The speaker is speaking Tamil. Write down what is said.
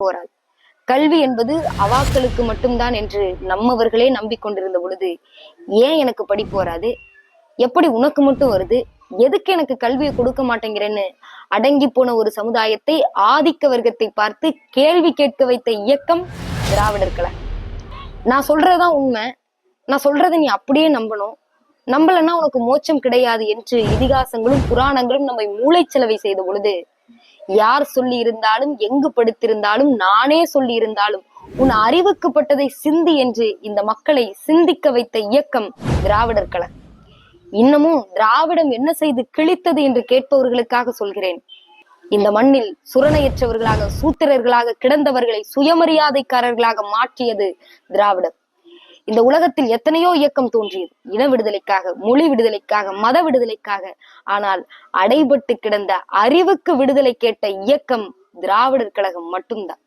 போராது. கல்வி என்பது அவாக்களுக்கு மட்டும்தான் என்று நம்மவர்களே நம்பிக்கொண்டிருந்த பொழுது, ஏன் எனக்கு படிப்பு வராது, எப்படி உனக்கு மட்டும் வருது, எதுக்கு எனக்கு கல்வியை கொடுக்க மாட்டேங்கிறேன்னு அடங்கி போன ஒரு சமுதாயத்தை, ஆதிக்க வர்க்கத்தை பார்த்து கேள்வி கேட்க வைத்த இயக்கம் திராவிடர் கழகம். நான் சொல்றதுதான் உண்மை, நான் சொல்றதை நீ அப்படியே நம்பணும், நம்பலன்னா உனக்கு மோட்சம் கிடையாது என்று இதிகாசங்களும் புராணங்களும் நம்மை மூளைச்சலவை செய்த பொழுது, யார் சொல்லி இருந்தாலும், எங்கு படுத்திருந்தாலும், நானே சொல்லி இருந்தாலும், உன் அறிவுக்கு பட்டதை சிந்தி என்று இந்த மக்களை சிந்திக்க வைத்த இயக்கம் திராவிடர் கழகம். இன்னமும் திராவிடம் என்ன செய்து கிழித்தது என்று கேட்பவர்களுக்காக சொல்கிறேன். இந்த மண்ணில் சுரணையற்றவர்களாக, சூத்திரர்களாக கிடந்தவர்களை சுயமரியாதைக்காரர்களாக மாற்றியது திராவிடம். இந்த உலகத்தில் எத்தனையோ இயக்கம் தோன்றியது, இன விடுதலைக்காக, மொழி விடுதலைக்காக, மத விடுதலைக்காக. ஆனால் அடைபட்டு கிடந்த அறிவுக்கு விடுதலை கேட்ட இயக்கம் திராவிடர் கழகம் மட்டும்தான்.